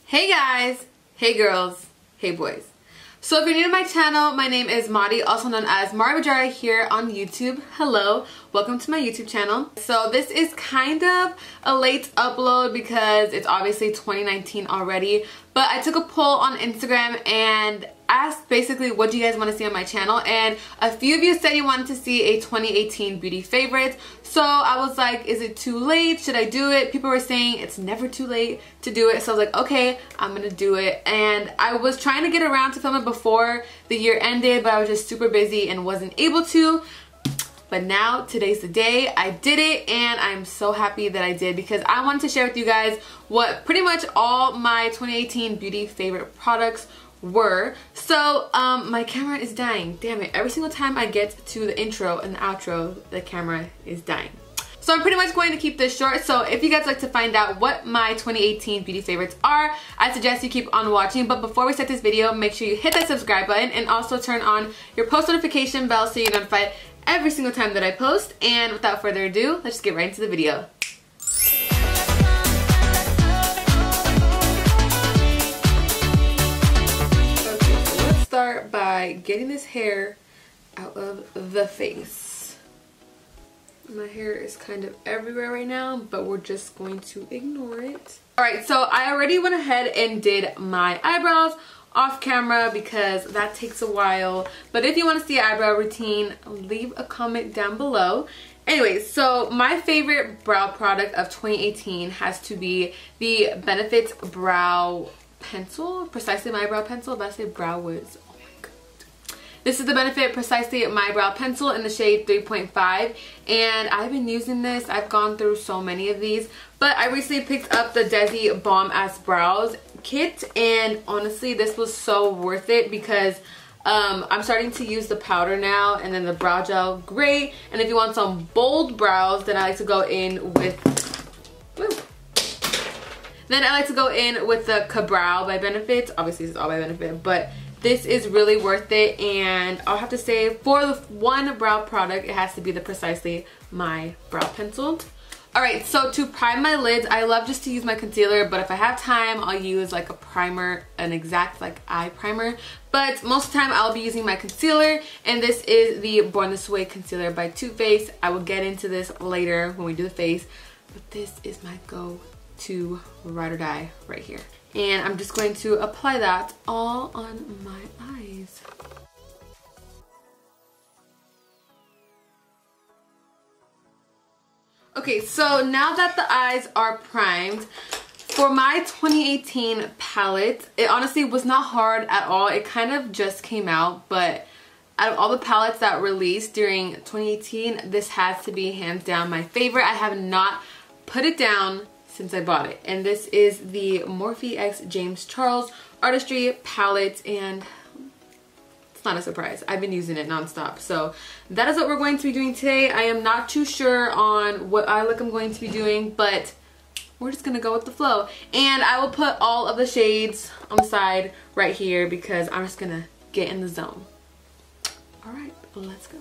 Hey guys, hey girls, hey boys. So if you're new to my channel, my name is Mariiiii, also known as MariiiBajariii here on YouTube. Hello, welcome to my YouTube channel. So this is kind of a late upload because it's obviously 2019 already, but I took a poll on Instagram and asked basically what do you guys want to see on my channel, and a few of you said you wanted to see a 2018 beauty favorites. So I was like, is it too late? Should I do it? People were saying it's never too late to do it. So I was like, okay, I'm gonna do it. And I was trying to get around to film it before the year ended, but I was just super busy and wasn't able to. But now, today's the day. I did it and I'm so happy that I did because I wanted to share with you guys what pretty much all my 2018 beauty favorite products were. So my camera is dying, damn it. Every single time I get to the intro and the outro, the camera is dying. So I'm pretty much going to keep this short. So if you guys like to find out what my 2018 beauty favorites are, I suggest you keep on watching. But before we start this video, make sure you hit that subscribe button and also turn on your post notification bell so you're notified every single time that I post. And without further ado, let's just get right into the video. Start by getting this hair out of the face. My hair is kind of everywhere right now, but we're just going to ignore it. Alright, so I already went ahead and did my eyebrows off camera because that takes a while. But if you want to see an eyebrow routine, leave a comment down below. Anyway, so my favorite brow product of 2018 has to be the Benefit's Brow Pencil, Precisely My Brow Pencil. Did I say brow wiz? Oh my god. This is the Benefit Precisely My Brow Pencil in the shade 3.5, and I've been using this. I've gone through so many of these, but I recently picked up the Desi Bomb Ass Brows kit, and honestly this was so worth it because I'm starting to use the powder now, and then the brow gel, great. And if you want some bold brows, then I like to go in with the Ka-Brow by Benefit. Obviously this is all by Benefit, but this is really worth it. And I'll have to say, for the one brow product, it has to be the Precisely My Brow Pencil. Alright, so to prime my lids, I love just to use my concealer, but if I have time, I'll use like a primer, an exact like eye primer. But most of the time, I'll be using my concealer, and this is the Born This Way Concealer by Too Faced. I will get into this later when we do the face, but this is my go-to ride or die right here. And I'm just going to apply that all on my eyes. Okay, so now that the eyes are primed, for my 2018 palette, it honestly was not hard at all. It kind of just came out, but out of all the palettes that released during 2018, this has to be hands down my favorite. I have not put it down since I bought it, and this is the Morphe X James Charles Artistry palette, and it's not a surprise. I've been using it nonstop. So that is what we're going to be doing today. I am not too sure on what eye look I'm going to be doing, but we're just gonna go with the flow. And I will put all of the shades on the side right here because I'm just gonna get in the zone. All right, let's go.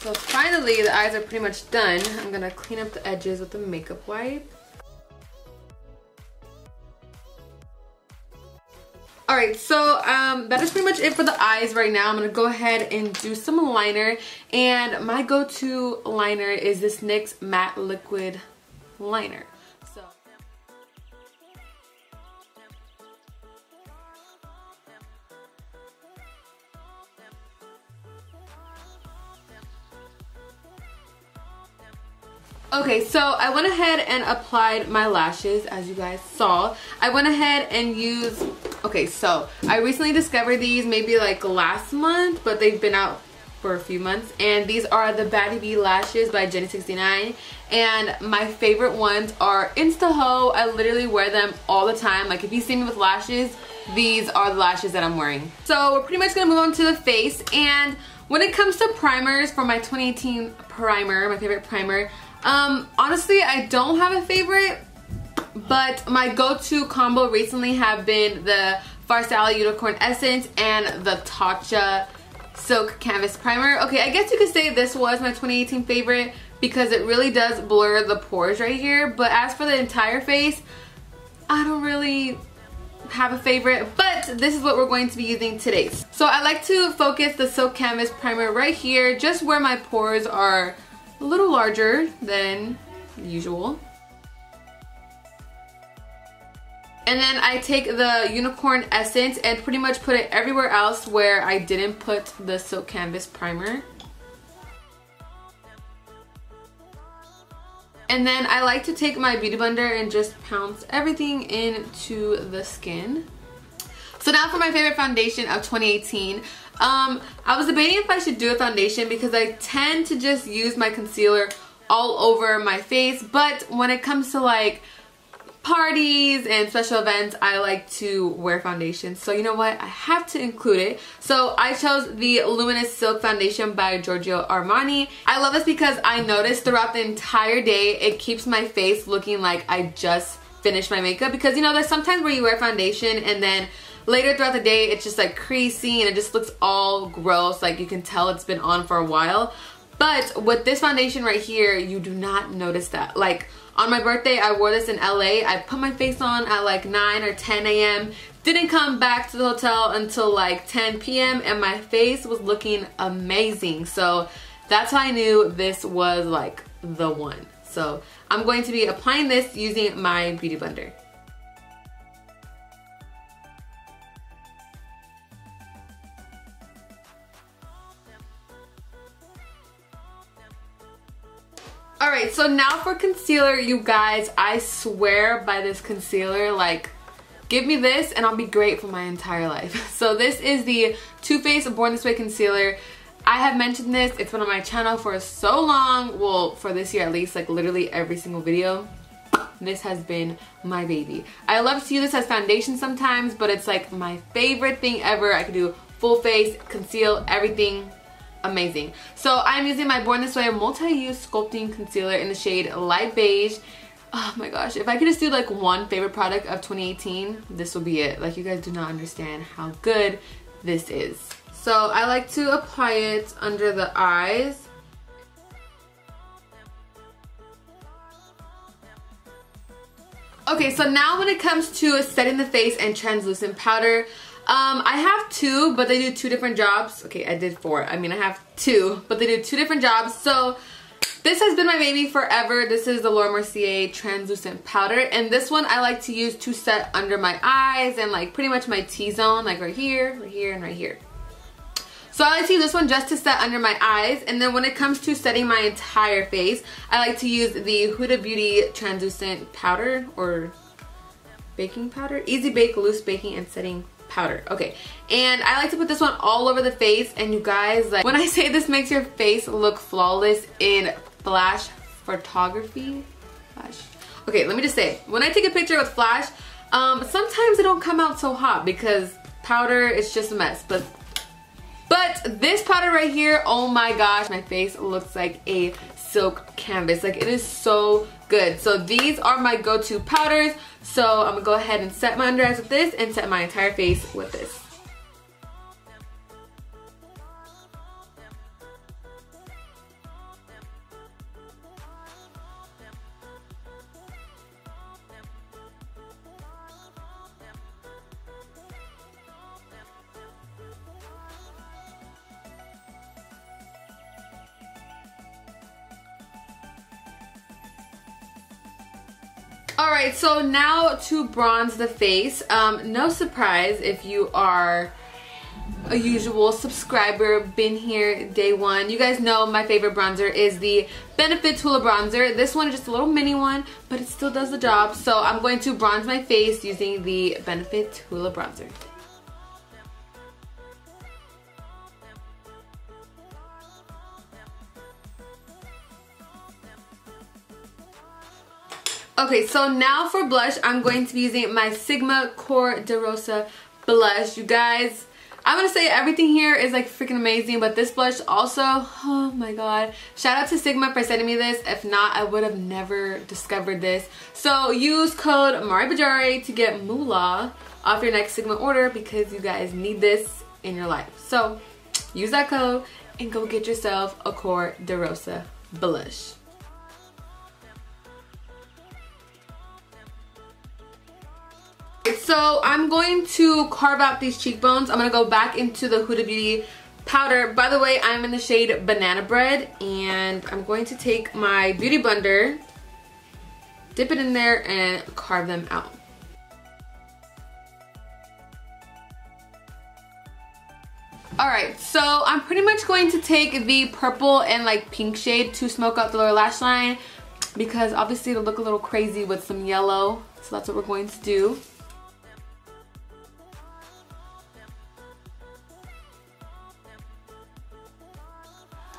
So finally, the eyes are pretty much done. I'm gonna clean up the edges with a makeup wipe. Alright, so that is pretty much it for the eyes right now. I'm gonna go ahead and do some liner. And my go-to liner is this NYX Matte Liquid Liner. So Okay, so I went ahead and applied my lashes, as you guys saw. I went ahead and used, okay, so I recently discovered these maybe like last month, but they've been out for a few months. And these are the Bajari lashes by Jenny69. And my favorite ones are Insta-Ho. I literally wear them all the time. Like if you see me with lashes, these are the lashes that I'm wearing. So we're pretty much gonna move on to the face. And when it comes to primers, for my 2018 primer, my favorite primer, honestly, I don't have a favorite, but my go-to combo recently have been the Farsala Unicorn Essence and the Tatcha Silk Canvas Primer. Okay, I guess you could say this was my 2018 favorite because it really does blur the pores right here, but as for the entire face, I don't really have a favorite, but this is what we're going to be using today. So I like to focus the Silk Canvas Primer right here, just where my pores are a little larger than usual. And then I take the Unicorn Essence and pretty much put it everywhere else where I didn't put the Silk Canvas Primer. And then I like to take my Beauty Blender and just pounce everything into the skin. So now for my favorite foundation of 2018. I was debating if I should do a foundation because I tend to just use my concealer all over my face, but when it comes to like parties and special events, I like to wear foundation. So you know what? I have to include it. So I chose the Luminous Silk Foundation by Giorgio Armani. I love this because I noticed throughout the entire day it keeps my face looking like I just finished my makeup, because you know there's sometimes where you wear foundation and then later throughout the day it's just like creasy and it just looks all gross, like you can tell it's been on for a while. But with this foundation right here, you do not notice that. Like on my birthday, I wore this in LA. I put my face on at like 9 or 10 a.m. Didn't come back to the hotel until like 10 p.m. and my face was looking amazing. So that's how I knew this was like the one. So I'm going to be applying this using my Beauty Blender. Alright, so now for concealer, you guys, I swear by this concealer, like, give me this and I'll be great for my entire life. So this is the Too Faced Born This Way Concealer. I have mentioned this, it's been on my channel for so long, well, for this year at least, like literally every single video. This has been my baby. I love to use this as foundation sometimes, but it's like my favorite thing ever. I could do full face, conceal, everything. Amazing. So I'm using my Born This Way multi-use sculpting concealer in the shade light beige. Oh my gosh, if I could just do like one favorite product of 2018, this will be it. Like, you guys do not understand how good this is. So I like to apply it under the eyes. Okay, so now when it comes to setting the face and translucent powder, I have two, but they do two different jobs. Okay, I did four. I mean, I have two, but they do two different jobs. So this has been my baby forever. This is the Laura Mercier translucent powder, and this one I like to use to set under my eyes and like pretty much my T-zone, like right here, and right here. So I like to use this one just to set under my eyes, and then when it comes to setting my entire face, I like to use the Huda Beauty translucent powder, or baking powder, Easy Bake Loose Baking and Setting Powder. Okay, and I like to put this one all over the face, and you guys, like, when I say this makes your face look flawless in flash photography, okay, let me just say, when I take a picture with flash, sometimes it don't come out so hot because powder is just a mess, but this powder right here, oh my gosh, my face looks like a silk canvas. Like, it is so good. So these are my go-to powders. So I'm gonna go ahead and set my under eyes with this and set my entire face with this. Alright, so now to bronze the face. No surprise if you are a usual subscriber, been here day one. You guys know my favorite bronzer is the Benefit Tula bronzer. This one is just a little mini one, but it still does the job. So I'm going to bronze my face using the Benefit Tula bronzer. Okay, so now for blush, I'm going to be using my Sigma Core de Rosa blush. You guys, I'm gonna say everything here is like freaking amazing, but this blush also, oh my god. Shout out to Sigma for sending me this. If not, I would have never discovered this. So use code MariiiBajariii to get moolah off your next Sigma order because you guys need this in your life. So use that code and go get yourself a Core de Rosa blush. So I'm going to carve out these cheekbones. I'm going to go back into the Huda Beauty powder. By the way, I'm in the shade Banana Bread, and I'm going to take my Beauty Blender, dip it in there, and carve them out. Alright, so I'm pretty much going to take the purple and like pink shade to smoke out the lower lash line because obviously it'll look a little crazy with some yellow. So that's what we're going to do.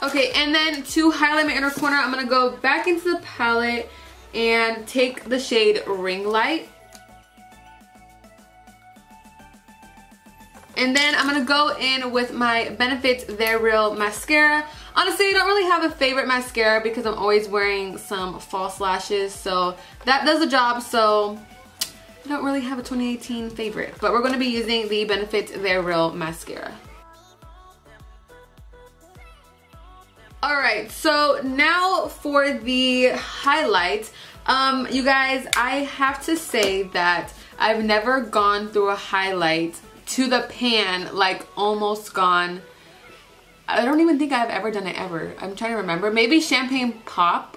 Okay, and then to highlight my inner corner, I'm going to go back into the palette and take the shade Ring Light. And then I'm going to go in with my Benefit They're Real mascara. Honestly, I don't really have a favorite mascara because I'm always wearing some false lashes. So that does the job. So I don't really have a 2018 favorite. But we're going to be using the Benefit They're Real mascara. Alright, so now for the highlight. You guys, I have to say that I've never gone through a highlight to the pan, like almost gone. I don't even think I've ever done it ever. I'm trying to remember. Maybe Champagne Pop,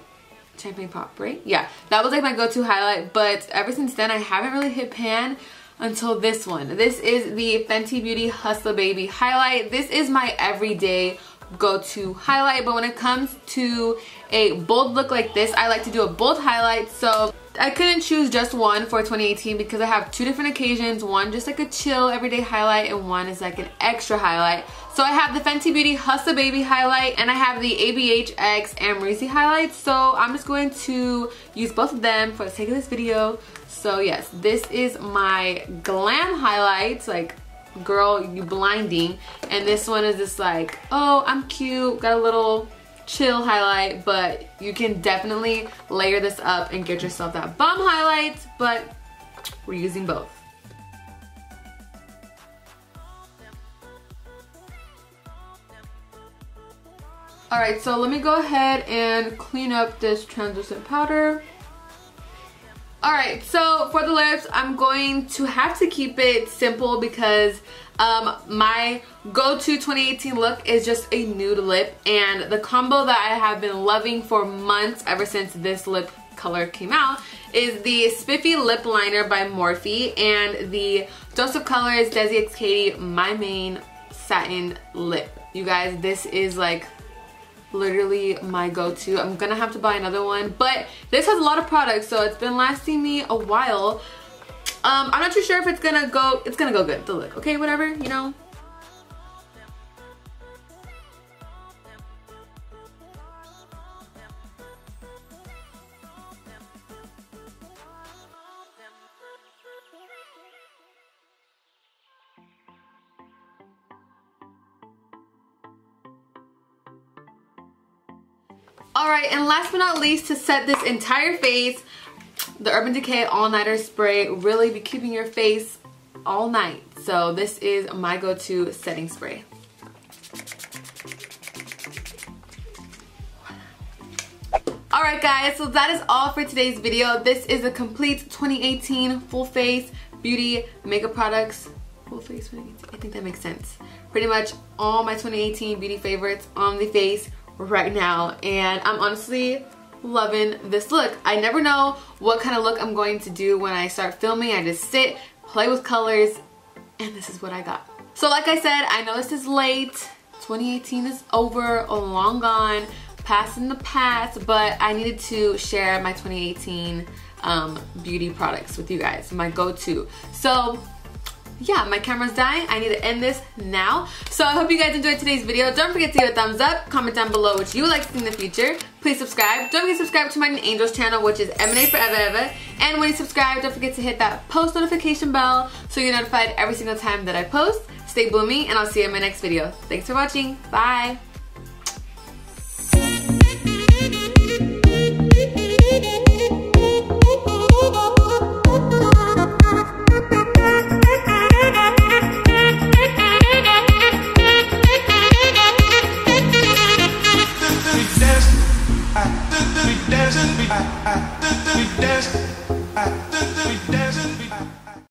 right? Yeah, that was like my go-to highlight, but ever since then I haven't really hit pan until this one. This is the Fenty Beauty Hustler Baby highlight. This is my everyday go-to highlight, but when it comes to a bold look like this, I like to do a bold highlight. So I couldn't choose just one for 2018 because I have two different occasions. One just like a chill everyday highlight, and one is like an extra highlight. So I have the Fenty Beauty Hustler Baby highlight, and I have the ABHX and MariiiBajariii highlight. So I'm just going to use both of them for the sake of this video. So yes, this is my glam highlights, like girl you blinding, and this one is just like, oh I'm cute, got a little chill highlight, but you can definitely layer this up and get yourself that bomb highlight, but we're using both. Alright, so let me go ahead and clean up this translucent powder. Alright, so for the lips, I'm going to have to keep it simple because my go-to 2018 look is just a nude lip, and the combo that I have been loving for months ever since this lip color came out is the Spiffy Lip Liner by Morphe and the Dose of Colors Desi X Katy My Main Satin Lip. You guys, this is like literally my go-to. I'm gonna have to buy another one, but this has a lot of products, so it's been lasting me a while. I'm not too sure if it's gonna go good, the look, okay, whatever, you know. Alright, and last but not least, to set this entire face, the Urban Decay All Nighter Spray. Really be keeping your face all night. So this is my go-to setting spray. Alright guys, so that is all for today's video. This is a complete 2018 full face beauty makeup products. Full face 2018, I think that makes sense. Pretty much all my 2018 beauty favorites on the face right now, and I'm honestly loving this look. I never know what kind of look I'm going to do when I start filming. I just sit, play with colors, and this is what I got. So like I said, I know this is late. 2018 is over, long gone, past in the past, but I needed to share my 2018 beauty products with you guys, my go-to. So yeah, my camera's dying. I need to end this now. So I hope you guys enjoyed today's video. Don't forget to give it a thumbs up. Comment down below what you would like to see in the future. Please subscribe. Don't forget to subscribe to my Angels channel, which is M&A Forever Ever. And when you subscribe, don't forget to hit that post notification bell so you're notified every single time that I post. Stay blooming, and I'll see you in my next video. Thanks for watching. Bye.